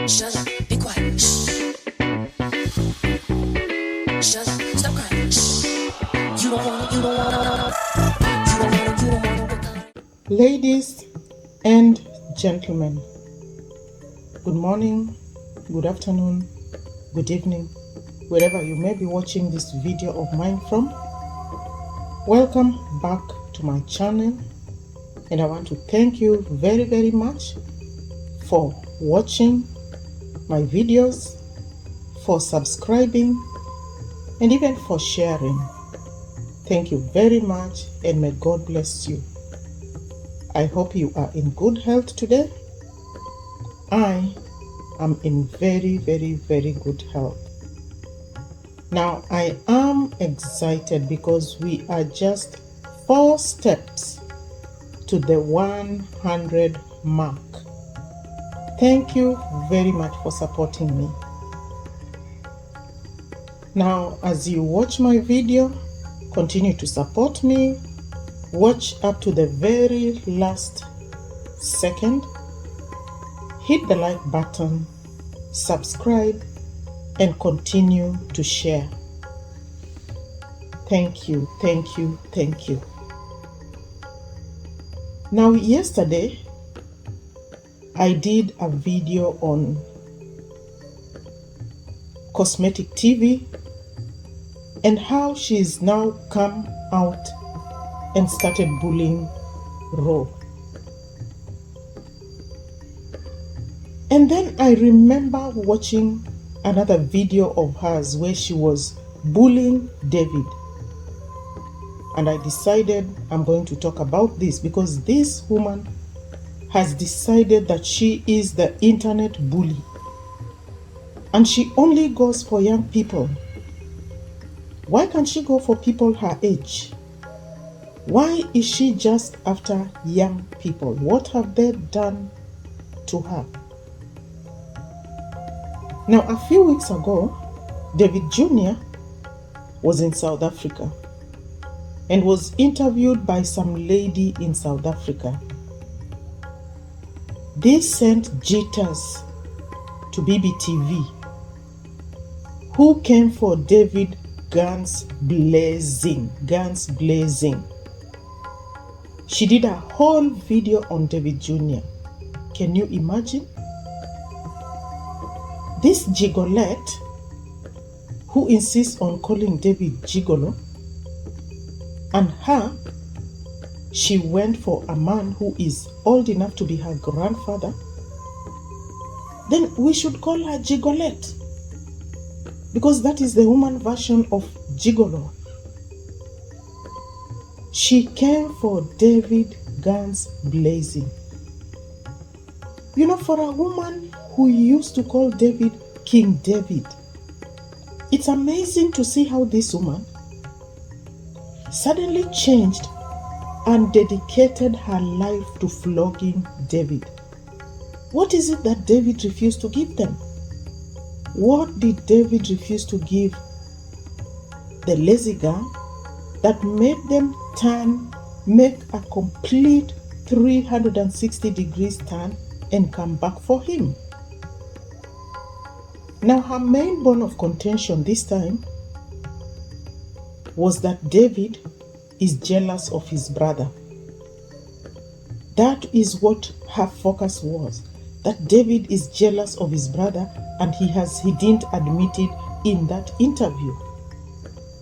Shut up, be quiet. Shh. Shut up, stop crying. Shh. You don't wanna, you don't wanna, you don't wanna, you don't wanna. Ladies and gentlemen, good morning, good afternoon, good evening, wherever you may be watching this video of mine from. Welcome back to my channel, and I want to thank you very, very much for watching my videos, for subscribing, and even for sharing. Thank you very much, and may God bless you. I hope you are in good health today. I am in very, very, very good health. Now, I am excited because we are just 4 steps to the 100 mark. Thank you very much for supporting me. Now, as you watch my video, continue to support me. Watch up to the very last second. Hit the like button, subscribe, and continue to share. Thank you, thank you, thank you. Now, yesterday, I did a video on cosmetic TV and how she's now come out and started bullying Ro. And then I remember watching another video of hers where she was bullying David. And I decided I'm going to talk about this because this woman has decided that she is the internet bully. And she only goes for young people. Why can't she go for people her age? Why is she just after young people? What have they done to her? Now, a few weeks ago, Davy Jnr. was in South Africa and was interviewed by some lady in South Africa. This sent jitters to BBTV, who came for David guns blazing. She did a whole video on Davy Jnr. Can you imagine? This gigolette, who insists on calling David gigolo, and her, she went for a man who is old enough to be her grandfather, then we should call her gigolette, because that is the woman version of gigolo. She came for David guns blazing. You know, for a woman who used to call David King David, it's amazing to see how this woman suddenly changed and dedicated her life to flogging David. What is it that David refused to give them? What did David refuse to give the lazy guy that made them make a complete 360 degrees turn and come back for him? Now, her main bone of contention this time was that David is jealous of his brother. That is what her focus was, that David is jealous of his brother, and he didn't admit it in that interview.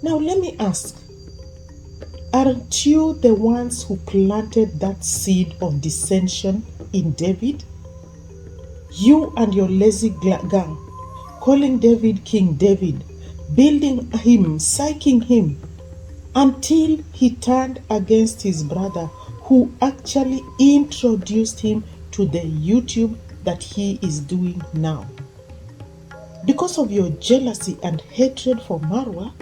Now let me ask, aren't you the ones who planted that seed of dissension in David? You and your lazy gang, calling David King David, building him, psyching him, until he turned against his brother, who actually introduced him to the YouTube that he is doing now. Because of your jealousy and hatred for Marwa,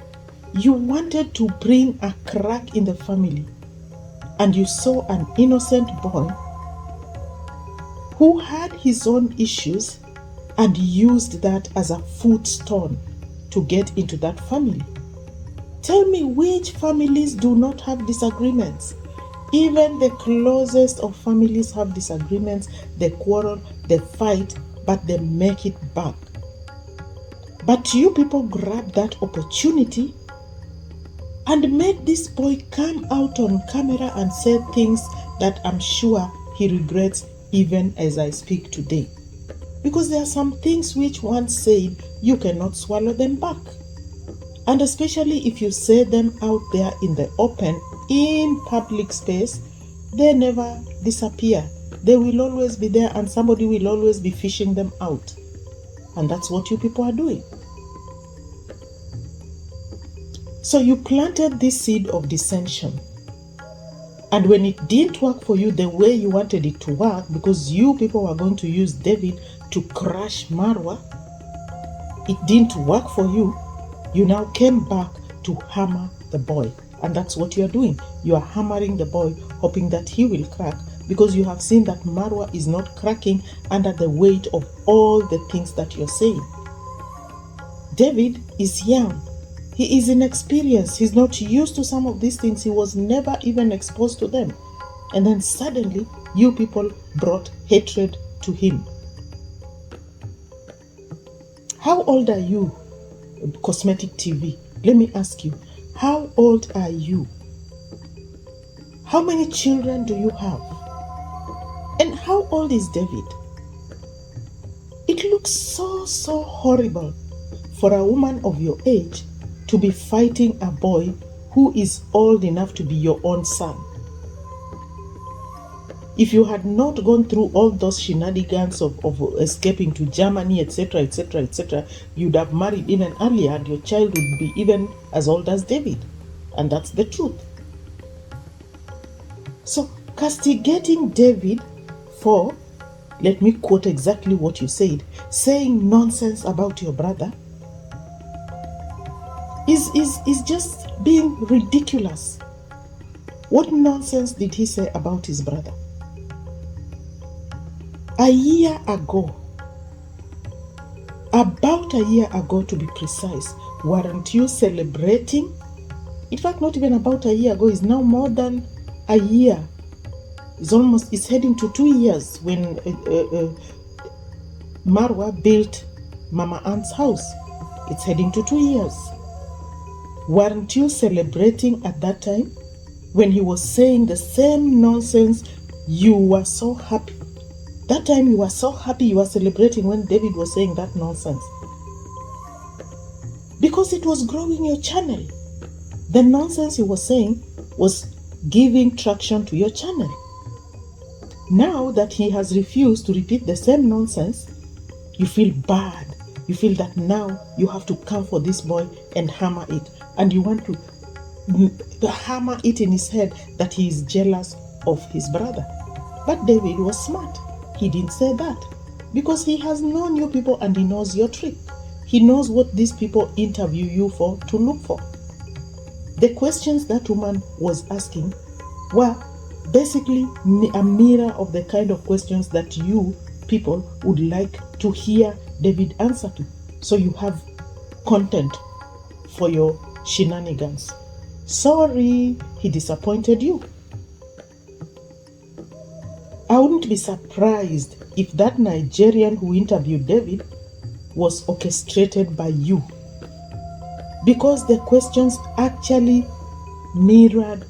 you wanted to bring a crack in the family, and you saw an innocent boy who had his own issues and used that as a footstone to get into that family. Tell me, which families do not have disagreements? Even the closest of families have disagreements, they quarrel, they fight but they make it back. But you people grab that opportunity and make this boy come out on camera and say things that I'm sure he regrets even as I speak today. Because there are some things which once said, you cannot swallow them back. And especially if you say them out there in the open, in public space, they never disappear. They will always be there and somebody will always be fishing them out. And that's what you people are doing. So you planted this seed of dissension. And when it didn't work for you the way you wanted it to work, because you people were going to use David to crush Marwa, it didn't work for you. You now came back to hammer the boy. And that's what you are doing. You are hammering the boy, hoping that he will crack, because you have seen that Marwa is not cracking under the weight of all the things that you're saying. David is young. He is inexperienced. He's not used to some of these things. He was never even exposed to them. And then suddenly, you people brought hatred to him. How old are you, Cosmetic TV? Let me ask you, how old are you? How many children do you have? And how old is David? It looks so horrible for a woman of your age to be fighting a boy who is old enough to be your own son. If you had not gone through all those shenanigans of escaping to Germany, etc., you'd have married even earlier and your child would be even as old as David. And that's the truth. So, castigating David for, let me quote exactly what you said, saying nonsense about your brother is just being ridiculous. What nonsense did he say about his brother? A year ago, about a year ago to be precise, weren't you celebrating? In fact, not even about a year ago, it's now more than a year. It's heading to 2 years when Marwa built Mama Aunt's house. It's heading to 2 years. Weren't you celebrating at that time when he was saying the same nonsense? You were so happy. That time you were so happy, you were celebrating when David was saying that nonsense. Because it was growing your channel. The nonsense he was saying was giving traction to your channel. Now that he has refused to repeat the same nonsense, you feel bad. You feel that now you have to come for this boy and hammer it. And you want to hammer it in his head that he is jealous of his brother. But David was smart. He didn't say that because he has known you people and he knows your trick. He knows what these people interview you for to look for. The questions that woman was asking were basically a mirror of the kind of questions that you people would like to hear David answer to. So you have content for your shenanigans. Sorry, he disappointed you. I wouldn't be surprised if that Nigerian who interviewed David was orchestrated by you, because the questions actually mirrored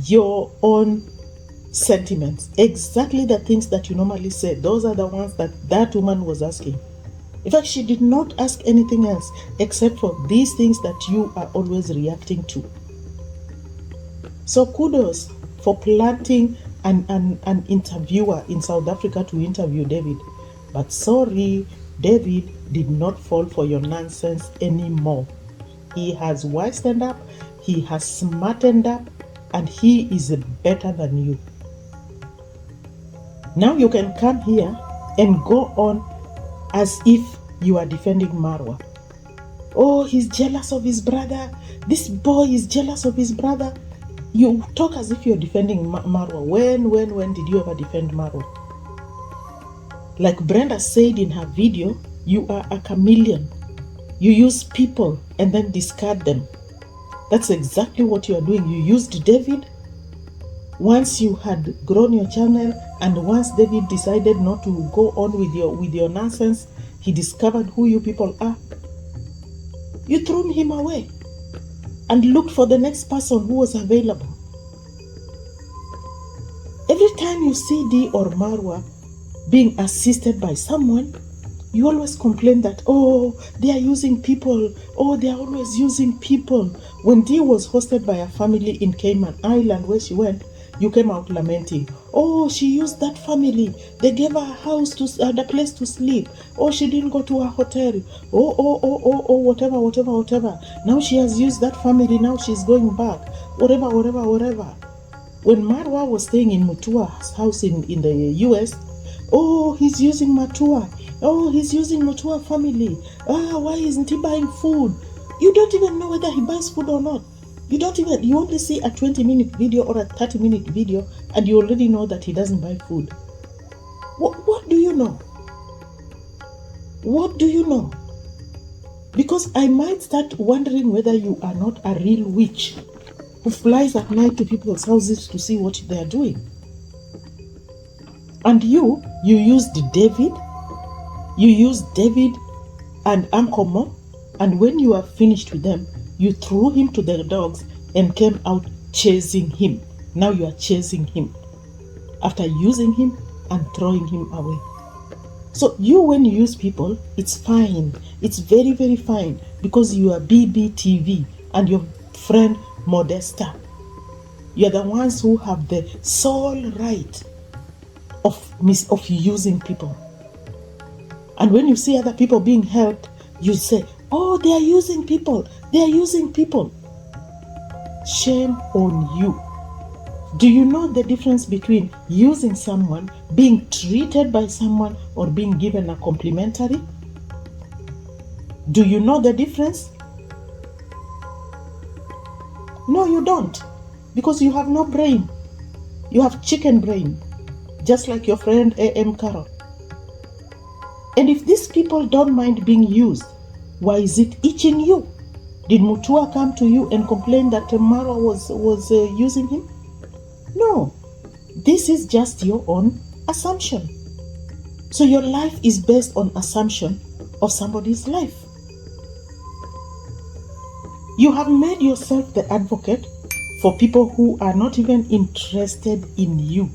your own sentiments. Exactly the things that you normally say. Those are the ones that woman was asking. In fact, she did not ask anything else except for these things that you are always reacting to. So kudos for planting an interviewer in South Africa to interview David. But sorry, David did not fall for your nonsense anymore. He has wised up, he has smartened up, and he is better than you. Now you can come here and go on as if you are defending Marwa. Oh, he's jealous of his brother. This boy is jealous of his brother. You talk as if you're defending Marwa. When did you ever defend Marwa? Like Brenda said in her video, you are a chameleon. You use people and then discard them. That's exactly what you are doing. You used David Once you had grown your channel, and once David decided not to go on with your nonsense, he discovered who you people are. You threw him away and looked for the next person who was available. Every time you see Dee or Marwa being assisted by someone, you always complain that, oh, they are using people. Oh, they are always using people. When Dee was hosted by a family in Cayman Island where she went, you came out lamenting. Oh, she used that family. They gave her a house the place to sleep. Oh, she didn't go to a hotel. Oh, whatever. Now she has used that family. Now she's going back. Whatever. When Marwa was staying in Mutua's house in the US, oh, he's using Matua. Oh, he's using Mutua family. Why isn't he buying food? You don't even know whether he buys food or not. You only see a 20-minute video or a 30-minute video and you already know that he doesn't buy food. What do you know? What do you know? Because I might start wondering whether you are not a real witch who flies at night to people's houses to see what they are doing. And you used David and Uncle Mo, and when you are finished with them, you threw him to the dogs and came out chasing him. Now you are chasing him after using him and throwing him away. So when you use people, it's fine. It's very, very fine, because you are BBTV and your friend Modesta. You're the ones who have the sole right of using people. And when you see other people being helped, you say, oh, they are using people. Shame on you. Do you know the difference between using someone, being treated by someone, or being given a complimentary? Do you know the difference? No, you don't. Because you have no brain. You have chicken brain. Just like your friend A.M. Carroll. And if these people don't mind being used, why is it itching you? Did Mutua come to you and complain that Marwa was using him? No. This is just your own assumption. So your life is based on assumption of somebody's life. You have made yourself the advocate for people who are not even interested in you.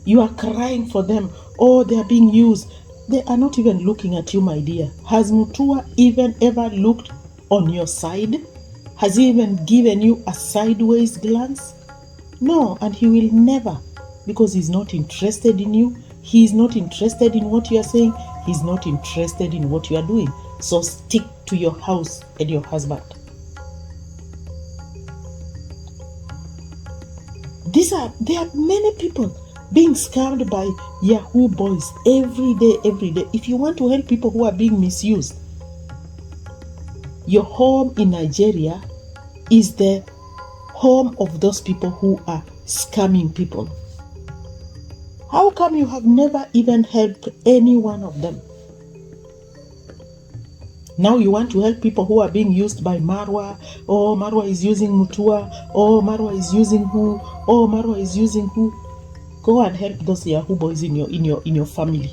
You are crying for them. Oh, they are being used. They are not even looking at you, my dear. Has Mutua even ever looked on your side? Has he even given you a sideways glance? No, and he will never, because he's not interested in you. He is not interested in what you are saying. He's not interested in what you are doing. So stick to your house and your husband. There are many people being scammed by Yahoo boys every day. If you want to help people who are being misused, your home in Nigeria is the home of those people who are scamming people. How come you have never even helped any one of them? Now you want to help people who are being used by Marwa. Oh, Marwa is using Mutua. Oh, Marwa is using who? Oh, Marwa is using who? Go and help those Yahoo boys in your family.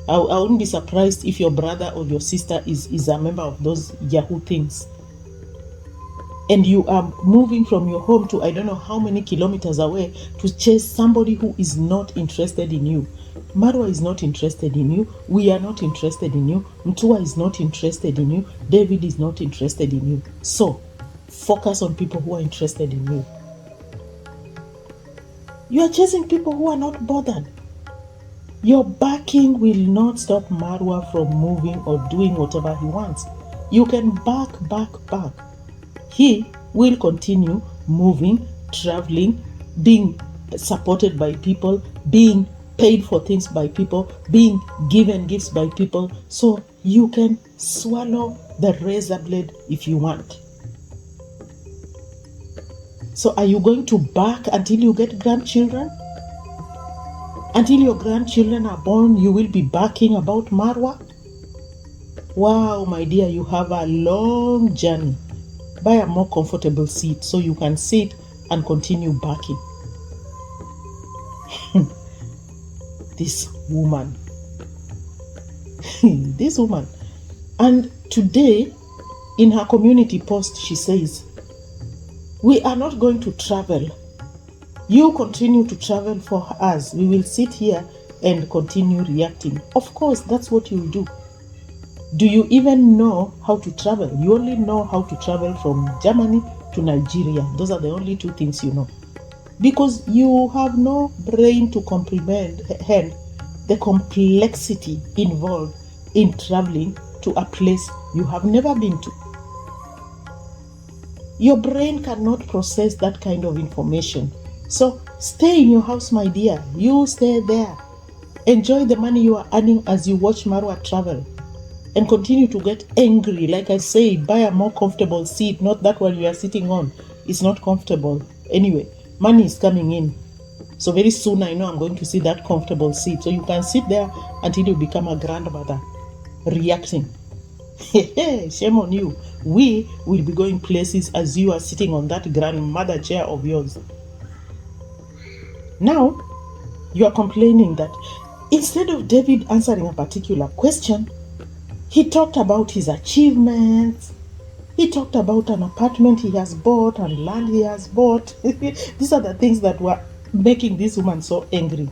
I wouldn't be surprised if your brother or your sister is a member of those Yahoo things. And you are moving from your home to I don't know how many kilometers away to chase somebody who is not interested in you. Marwa is not interested in you. We are not interested in you. Mtua is not interested in you. David is not interested in you. So, focus on people who are interested in you. You are chasing people who are not bothered. Your backing will not stop Marwa from moving or doing whatever he wants. You can back. He will continue moving, traveling, being supported by people, being paid for things by people, being given gifts by people. So you can swallow the razor blade if you want. So are you going to back until you get grandchildren? Until your grandchildren are born, you will be backing about Marwa? Wow, my dear, you have a long journey. Buy a more comfortable seat so you can sit and continue backing. this woman. This woman. And today, in her community post, she says, "We are not going to travel. You continue to travel for us. We will sit here and continue reacting." Of course, that's what you do. Do you even know how to travel? You only know how to travel from Germany to Nigeria. Those are the only two things you know. Because you have no brain to comprehend the complexity involved in traveling to a place you have never been to. Your brain cannot process that kind of information. So stay in your house, my dear. You stay there. Enjoy the money you are earning as you watch Marwa travel. And continue to get angry. Like I say, buy a more comfortable seat, not that one you are sitting on. It's not comfortable. Anyway, money is coming in. So very soon I know I'm going to see that comfortable seat. So you can sit there until you become a grandmother reacting. Shame on you. We will be going places as you are sitting on that grandmother chair of yours. Now, you are complaining that instead of David answering a particular question, he talked about his achievements. He talked about an apartment he has bought and land he has bought. These are the things that were making this woman so angry.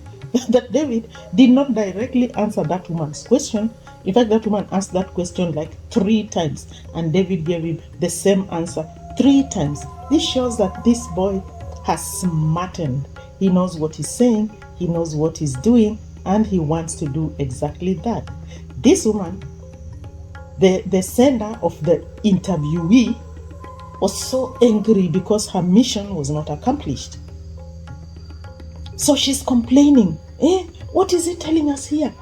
That David did not directly answer that woman's question. In fact, that woman asked that question like 3 times, and David gave him the same answer 3 times. This shows that this boy has smartened. He knows what he's saying, he knows what he's doing, and he wants to do exactly that. This woman, the sender of the interviewee, was so angry because her mission was not accomplished. So she's complaining. What is he telling us here?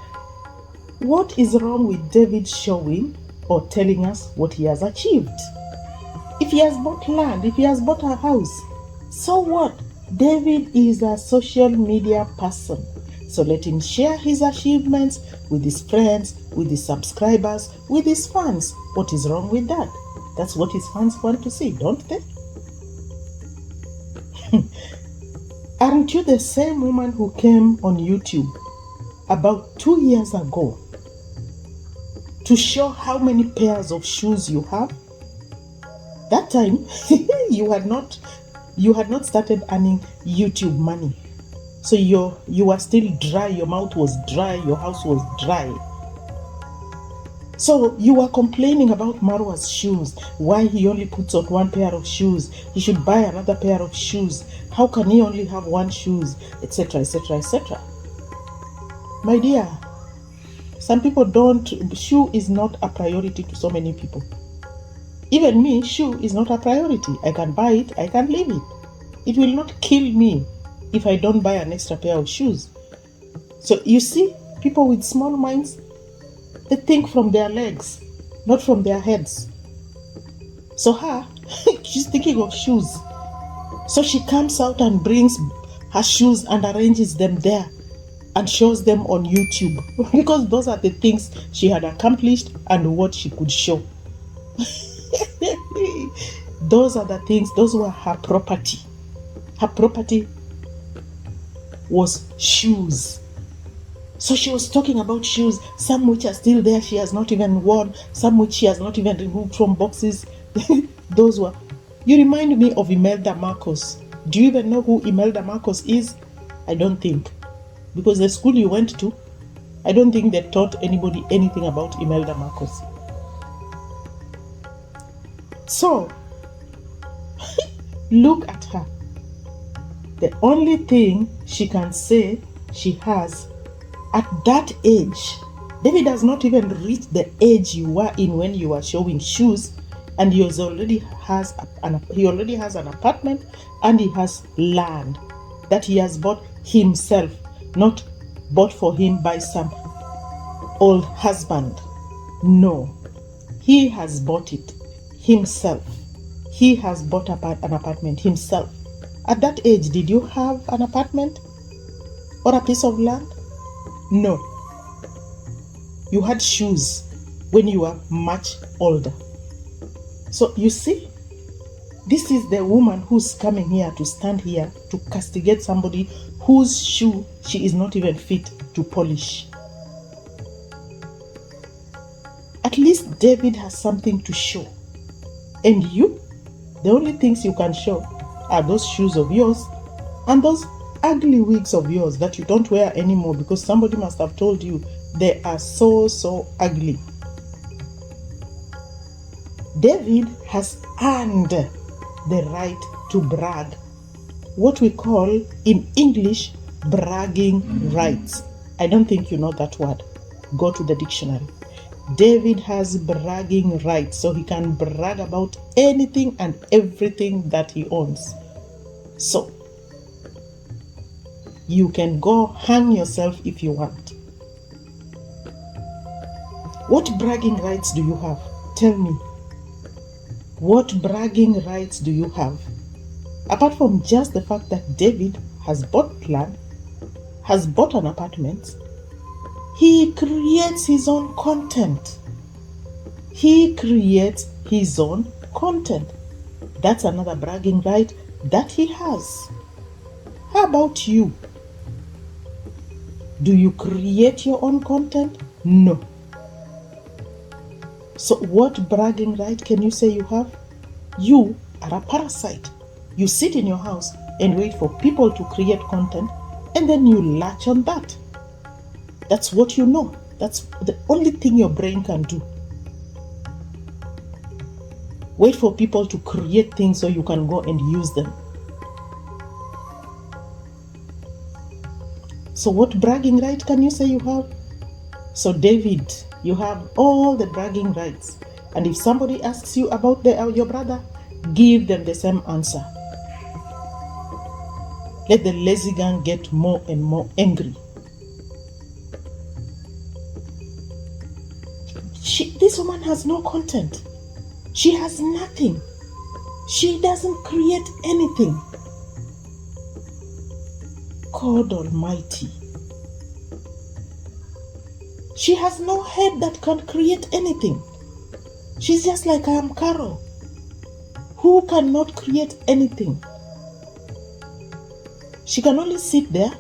What is wrong with David showing or telling us what he has achieved? If he has bought land, if he has bought a house, so what? David is a social media person. So let him share his achievements with his friends, with his subscribers, with his fans. What is wrong with that? That's what his fans want to see, don't they? Aren't you the same woman who came on YouTube about 2 years ago to show how many pairs of shoes you have? That time, you had not started earning YouTube money. So you were still dry, your mouth was dry, your house was dry. So you were complaining about Marwa's shoes, why he only puts on 1 pair of shoes, he should buy another pair of shoes, how can he only have 1 shoes, etc., etc., etc. My dear, some people shoe is not a priority to so many people. Even me, shoe is not a priority. I can buy it, I can leave it. It will not kill me if I don't buy an extra pair of shoes. So you see, people with small minds, they think from their legs, not from their heads. So her, she's thinking of shoes. So she comes out and brings her shoes and arranges them there and shows them on YouTube. Because those are the things she had accomplished and what she could show. Those are the things, those were her property. Her property was shoes. So she was talking about shoes, some which are still there, she has not even worn, some which she has not even removed from boxes. Those were. You remind me of Imelda Marcos. Do you even know who Imelda Marcos is? I don't think. Because the school you went to, I don't think they taught anybody anything about Imelda Marcos. So, look at her. The only thing she can say she has at that age, David has not even reached the age you were in when you were showing shoes, and he already has an apartment and he has land that he has bought himself, not bought for him by some old husband. No, he has bought it himself. He has bought an apartment himself. At that age, did you have an apartment or a piece of land? No. You had shoes when you were much older. So you see, This is the woman who's coming here to stand here to castigate somebody whose shoe she is not even fit to polish. At least David has something to show. And you, the only things you can show are those shoes of yours and those ugly wigs of yours that you don't wear anymore because somebody must have told you they are so ugly. David has earned the right to brag. What we call in English bragging rights. I don't think you know that word. Go to the dictionary. David has bragging rights, so he can brag about anything and everything that he owns. So, you can go hang yourself if you want. What bragging rights do you have? Tell me. What bragging rights do you have? Apart from just the fact that David has bought land, has bought an apartment, he creates his own content. He creates his own content. That's another bragging right that he has. How about you? Do you create your own content? No. So what bragging right can you say you have? You are a parasite. You sit in your house and wait for people to create content and then you latch on that. That's what you know. That's the only thing your brain can do. Wait for people to create things so you can go and use them. So what bragging right can you say you have? So David, you have all the bragging rights. And if somebody asks you about your brother, give them the same answer. Let the lazy gang get more and more angry. This woman has no content. She has nothing. She doesn't create anything. God Almighty. She has no head that can create anything. She's just like I am Carol, who cannot create anything. She can only sit there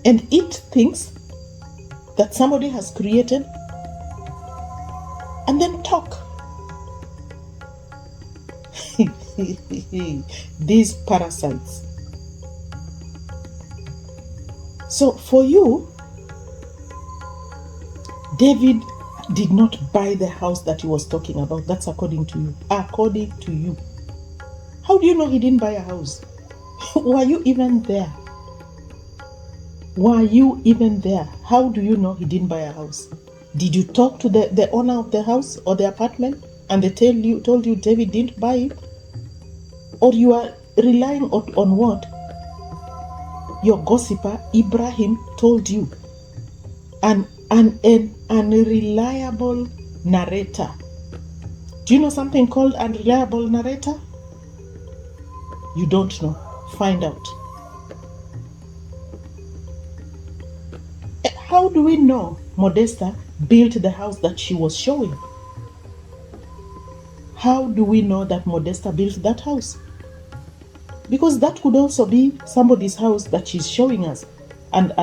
and eat things that somebody has created and then talk. These parasites. So for you, David did not buy the house that he was talking about. That's according to you. According to you. How do you know he didn't buy a house? Were you even there? Were you even there? How do you know he didn't buy a house? Did you talk to the owner of the house or the apartment and they told you David didn't buy it? Or you are relying on what your gossiper Ibrahim told you? An unreliable narrator. Do you know something called unreliable narrator? You don't know. Find out. How do we know Modesta built the house that she was showing? How do we know that Modesta built that house? Because that could also be somebody's house that she's showing us and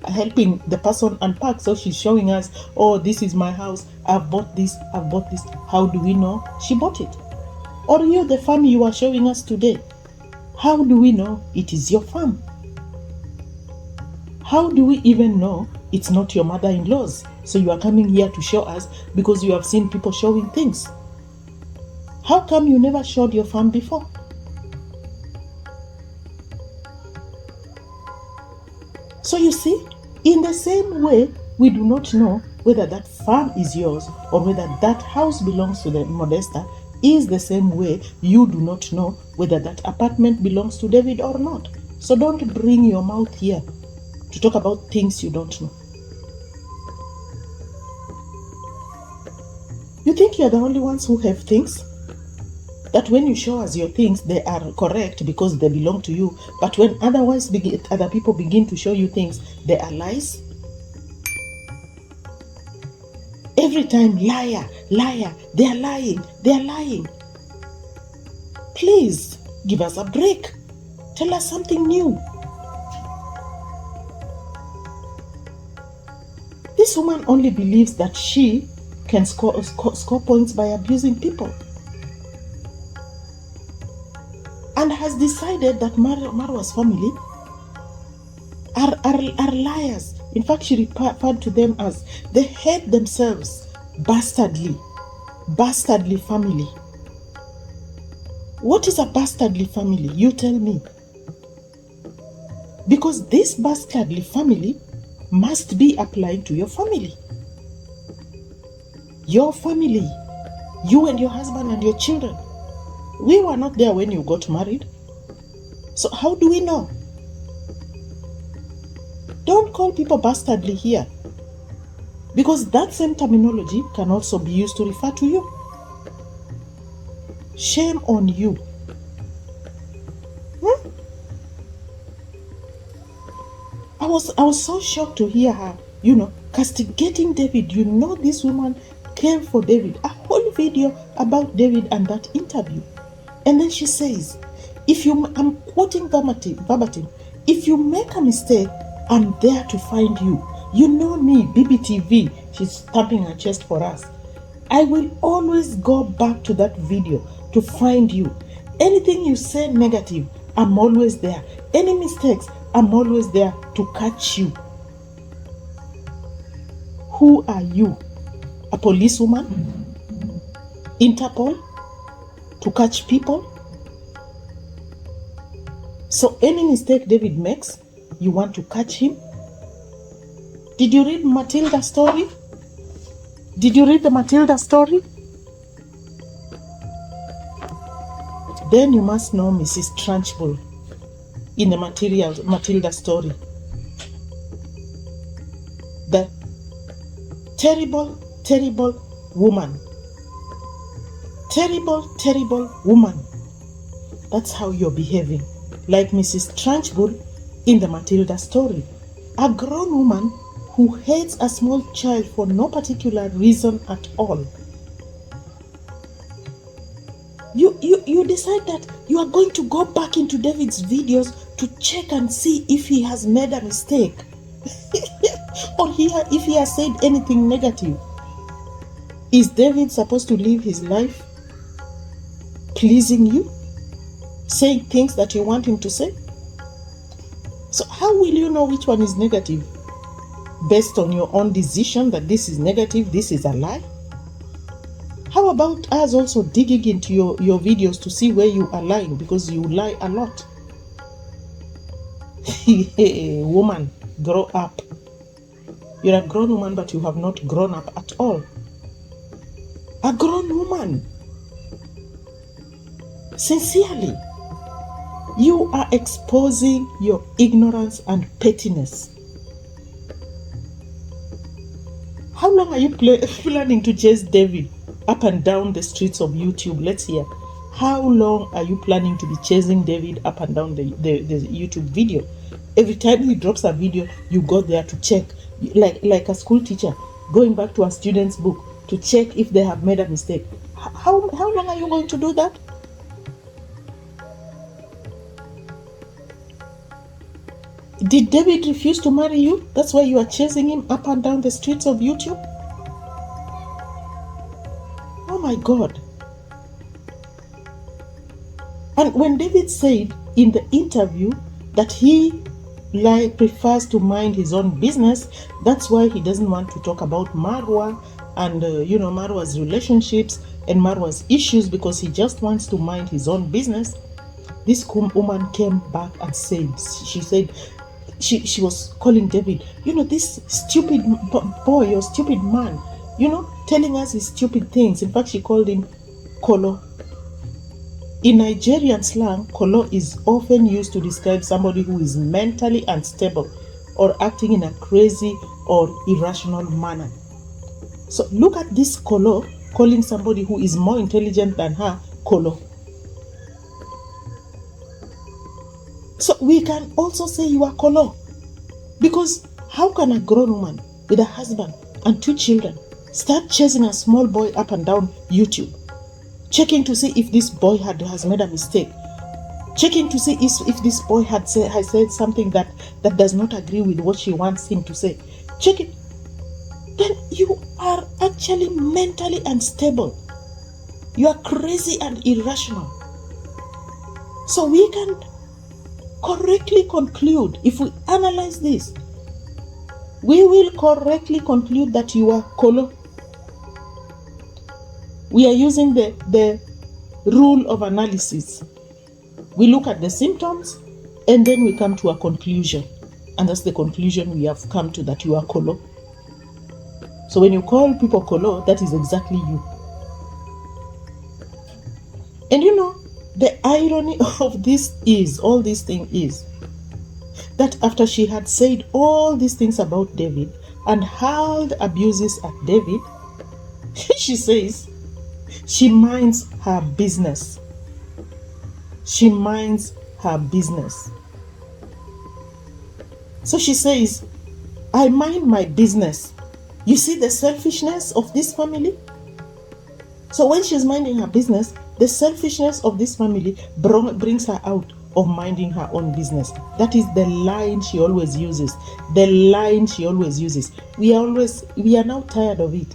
helping the person unpack. So she's showing us, oh, this is my house. I've bought this. How do we know she bought it? Or you, the farm you are showing us today. How do we know it is your farm? How do we even know it's not your mother-in-law's? So you are coming here to show us because you have seen people showing things. How come you never showed your farm before? So you see, in the same way, we do not know whether that farm is yours or whether that house belongs to the Modesta. Is the same way you do not know whether that apartment belongs to David or not. So don't bring your mouth here to talk about things you don't know. You think you're the only ones who have things? That when you show us your things, they are correct because they belong to you. But when other people begin to show you things, they are lies? Every time, liar, they are lying. Please give us a break. Tell us something new. This woman only believes that she can score points by abusing people, and has decided that Marwa's family are liars. In fact, she referred to them as, they hate themselves, bastardly family. What is a bastardly family? You tell me. Because this bastardly family must be applied to your family. Your family, you and your husband and your children. We were not there when you got married. So how do we know? Don't call people bastardly here, because that same terminology can also be used to refer to you. Shame on you. I was so shocked to hear her, castigating David. This woman came for David, a whole video about David and that interview. And then she says, I'm quoting verbatim, if you make a mistake, I'm there to find you. You know me, BBTV. She's tapping her chest for us. I will always go back to that video to find you. Anything you say negative, I'm always there. Any mistakes, I'm always there to catch you. Who are you? A policewoman? Interpol? To catch people? So any mistake David makes, you want to catch him? Did you read Matilda's story? Did you read the Matilda story? Then you must know Mrs. Trunchbull in the Matilda story. The terrible, terrible woman. Terrible, terrible woman. That's how you're behaving. Like Mrs. Trunchbull in the Matilda story. A grown woman who hates a small child for no particular reason at all. You decide that you are going to go back into David's videos to check and see if he has made a mistake or if he has said anything negative. Is David supposed to live his life pleasing you, saying things that you want him to say? So how will you know which one is negative? Based on your own decision that this is negative, this is a lie? How about us also digging into your videos to see where you are lying, because you lie a lot? Woman, grow up. You're a grown woman, but you have not grown up at all. A grown woman. Sincerely, you are exposing your ignorance and pettiness. How long are you planning to chase David up and down the streets of YouTube? Let's hear. How long are you planning to be chasing David up and down the YouTube video? Every time he drops a video, you go there to check, like a school teacher going back to a student's book to check if they have made a mistake. How long are you going to do that? Did David refuse to marry you? That's why you are chasing him up and down the streets of YouTube? Oh my God. And when David said in the interview that he prefers to mind his own business, that's why he doesn't want to talk about Marwa and Marwa's relationships and Marwa's issues, because he just wants to mind his own business. This woman came back and said, she was calling David, this stupid boy or stupid man, telling us his stupid things. In fact, she called him Kolo. In Nigerian slang, Kolo is often used to describe somebody who is mentally unstable or acting in a crazy or irrational manner. So look at this Kolo calling somebody who is more intelligent than her Kolo. So we can also say you are Kolo, because how can a grown woman with a husband and 2 children start chasing a small boy up and down YouTube? checking to see if this boy has made a mistake, checking to see if this boy has said something that does not agree with what she wants him to say, checking, then you are actually mentally unstable. You are crazy and irrational. So we can correctly conclude, if we analyze this, we will correctly conclude that you are colo. We are using the rule of analysis. We look at the symptoms and then we come to a conclusion. And that's the conclusion we have come to, that you are colo. So when you call people colo, that is exactly you. And you know, the irony of this is, all this thing is, that after she had said all these things about David and hurled abuses at David, she says she minds her business. She minds her business. So she says, I mind my business. You see the selfishness of this family? So when she's minding her business, the selfishness of this family brings her out of minding her own business. That is the line she always uses. The line she always uses. We are now tired of it.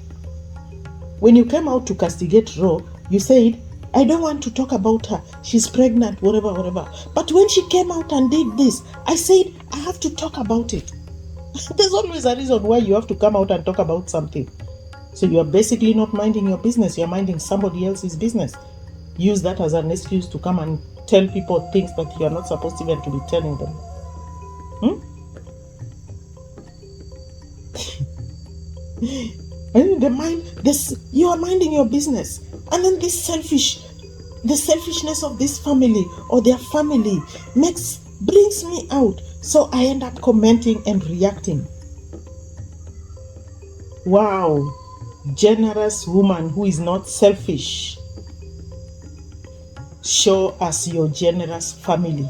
When you came out to castigate Ro, you said, I don't want to talk about her. She's pregnant, whatever, whatever. But when she came out and did this, I said, I have to talk about it. There's always a reason why you have to come out and talk about something. So you are basically not minding your business. You are minding somebody else's business. Use that as an excuse to come and tell people things that you are not supposed even to be telling them. And you are minding your business, and then the selfishness of this family or their family brings me out. So I end up commenting and reacting. Wow, generous woman who is not selfish. Show us your generous family.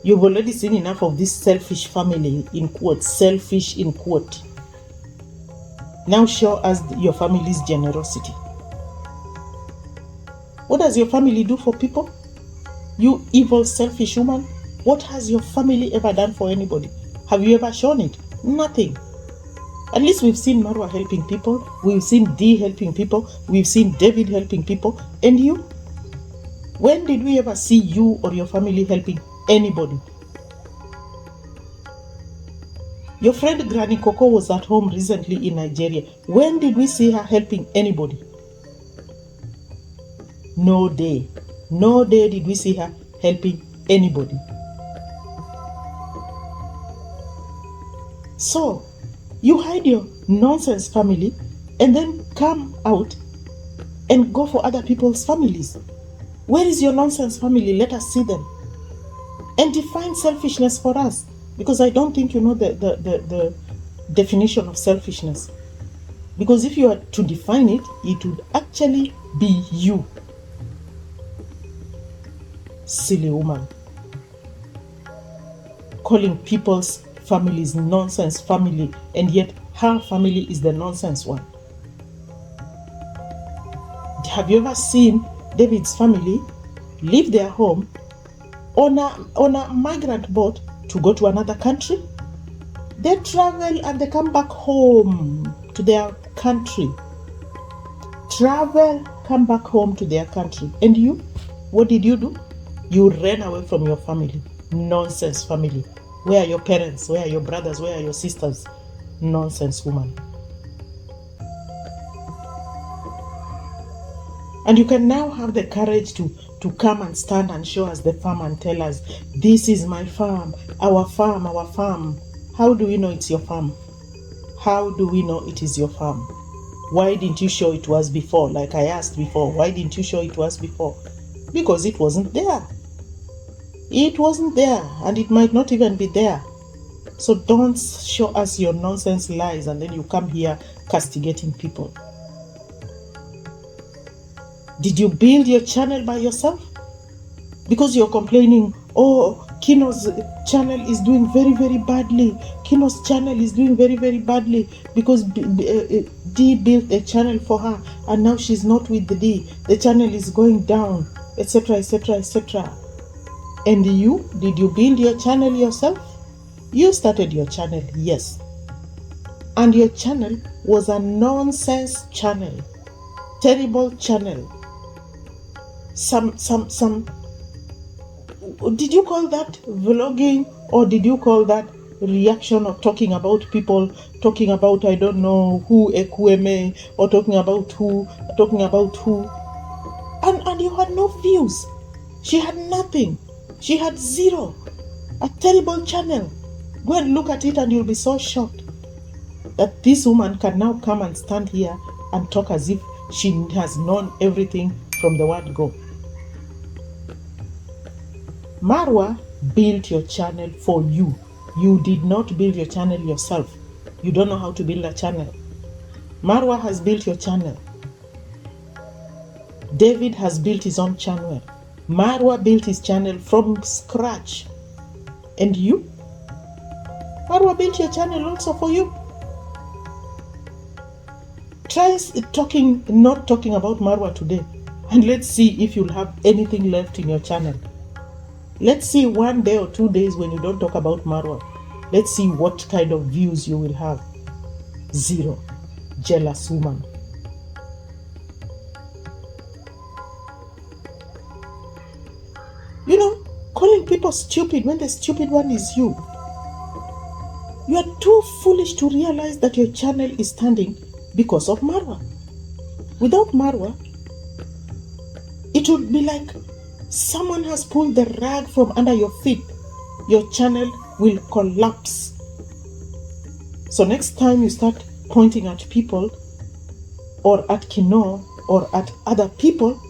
You've already seen enough of this selfish family, in quote, selfish in quote. Now show us your family's generosity. What does your family do for people? You evil, selfish woman. What has your family ever done for anybody? Have you ever shown it? Nothing. At least we've seen Marwa helping people. We've seen Dee helping people. We've seen David helping people. And you? When did we ever see you or your family helping anybody? Your friend Granny Coco was at home recently in Nigeria. When did we see her helping anybody? No day. No day did we see her helping anybody. So, you hide your nonsense family and then come out and go for other people's families. Where is your nonsense family? Let us see them. And define selfishness for us. Because I don't think you know the definition of selfishness. Because if you are to define it, it would actually be you. Silly woman. Calling people's families nonsense family, and yet her family is the nonsense one. Have you ever seen David's family leave their home on a migrant boat to go to another country? They travel and they come back home to their country. Travel, come back home to their country. And you? What did you do? You ran away from your family. Nonsense family. Where are your parents? Where are your brothers? Where are your sisters? Nonsense woman. And you can now have the courage to come and stand and show us the farm and tell us, this is my farm, our farm, our farm. How do we know it's your farm? How do we know it is your farm? Why didn't you show it to us before? Like I asked before, why didn't you show it to us before? Because it wasn't there. It wasn't there, and it might not even be there. So don't show us your nonsense lies and then you come here castigating people. Did you build your channel by yourself? Because you're complaining, oh, Kino's channel is doing very, very badly. Kino's channel is doing very, very badly because D built a channel for her and now she's not with the D. The channel is going down, etc., etc., etc. And you, did you build your channel yourself? You started your channel, yes. And your channel was a nonsense channel, terrible channel. Did you call that vlogging, or did you call that reaction, or talking about people, talking about, I don't know, who Ekweme, or talking about who, and you had no views. She had nothing. She had zero. A terrible channel. Go and look at it and you'll be so shocked that this woman can now come and stand here and talk as if she has known everything from the word go. Marwa built your channel for you. You did not build your channel yourself. You don't know how to build a channel. Marwa has built your channel. David has built his own channel. Marwa built his channel from scratch. And you? Marwa built your channel also for you. Try not talking about Marwa today, and let's see if you'll have anything left in your channel. Let's see 1 day or 2 days when you don't talk about Marwa. Let's see what kind of views you will have. Zero. Jealous woman. You know, calling people stupid when the stupid one is you. You are too foolish to realize that your channel is standing because of Marwa. Without Marwa, it would be like someone has pulled the rug from under your feet. Your channel will collapse. So next time you start pointing at people or at Kino or at other people,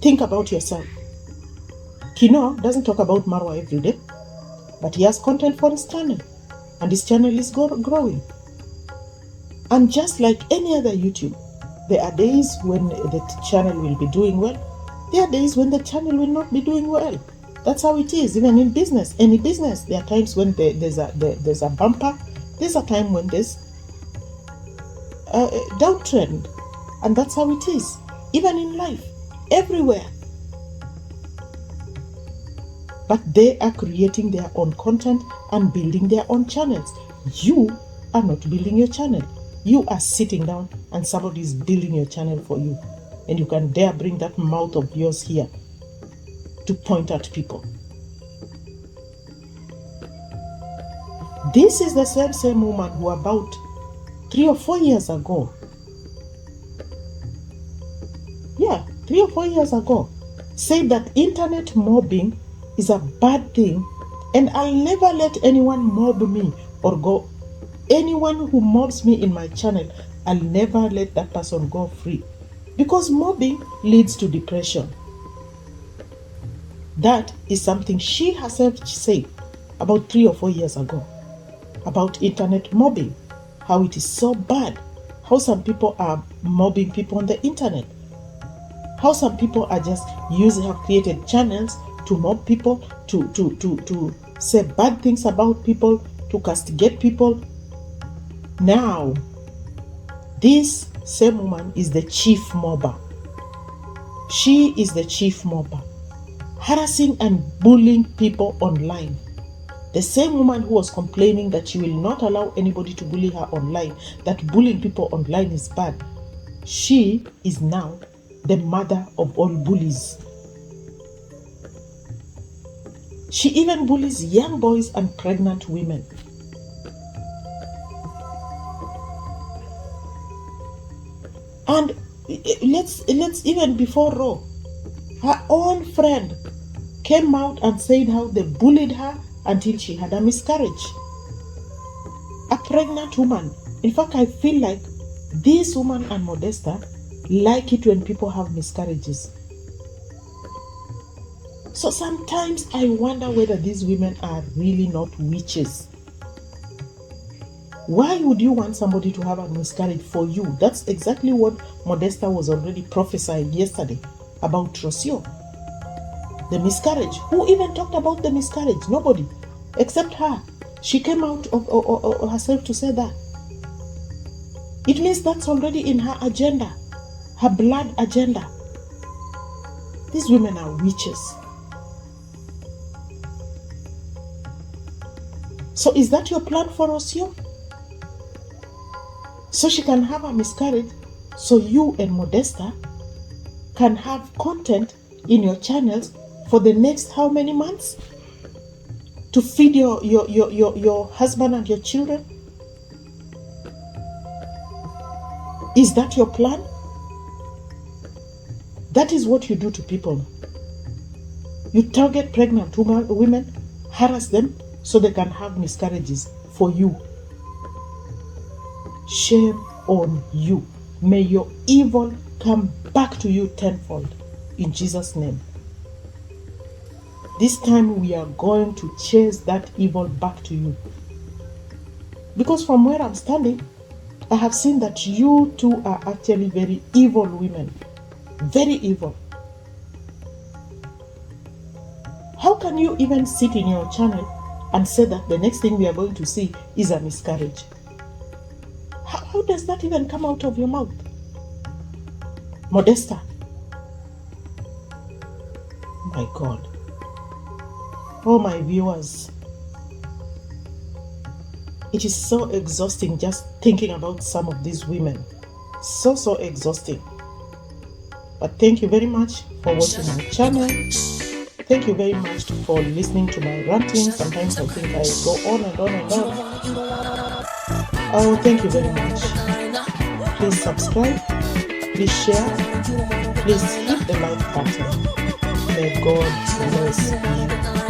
think about yourself. Kino doesn't talk about Marwa every day, but he has content for his channel, and his channel is growing. And just like any other YouTube, there are days when the channel will be doing well. There are days when the channel will not be doing well. That's how it is, even in business. Any business, there are times when there's a bumper. There's a time when there's a downtrend. And that's how it is, even in life, everywhere. But they are creating their own content and building their own channels. You are not building your channel. You are sitting down and somebody is building your channel for you. And you can dare bring that mouth of yours here to point at people. This is the same woman who about 3 or 4 years ago, 3 or 4 years ago, said that internet mobbing is a bad thing and I'll never let anyone mob me or go. Anyone who mobs me in my channel, I'll never let that person go free. Because mobbing leads to depression. That is something she herself said about 3 or 4 years ago. About internet mobbing. How it is so bad. How some people are mobbing people on the internet. How some people are just have created channels to mob people, to say bad things about people, to castigate people. Now, this same woman is the chief mobber. She is the chief mobber, harassing and bullying people online. The same woman who was complaining that she will not allow anybody to bully her online, that bullying people online is bad. She is now the mother of all bullies. She even bullies young boys and pregnant women. And let's even before Raw, her own friend came out and said how they bullied her until she had a miscarriage. A pregnant woman. In fact, I feel like this woman and Modesta like it when people have miscarriages. So sometimes I wonder whether these women are really not witches. Why would you want somebody to have a miscarriage for you? That's exactly what Modesta was already prophesying yesterday about Rocio. The miscarriage. Who even talked about the miscarriage? Nobody, except her. She came out of herself to say that. It means that's already in her agenda, her blood agenda. These women are witches. So is that your plan for Osio? So she can have a miscarriage, so you and Modesta can have content in your channels for the next how many months? To feed your husband and your children? Is that your plan? That is what you do to people. You target pregnant women, harass them so they can have miscarriages for you. Shame on you. May your evil come back to you tenfold in Jesus' name. This time we are going to chase that evil back to you. Because from where I'm standing, I have seen that you two are actually very evil women. Very evil. How can you even sit in your channel and say that the next thing we are going to see is a miscarriage? How does that even come out of your mouth? Modesta. My God. Oh, my viewers. It is so exhausting just thinking about some of these women. So exhausting. But thank you very much for watching my channel. Thank you very much for listening to my ranting. Sometimes I think I go on and on and on. Oh, thank you very much. Please subscribe. Please share. Please hit the like button. May God bless you.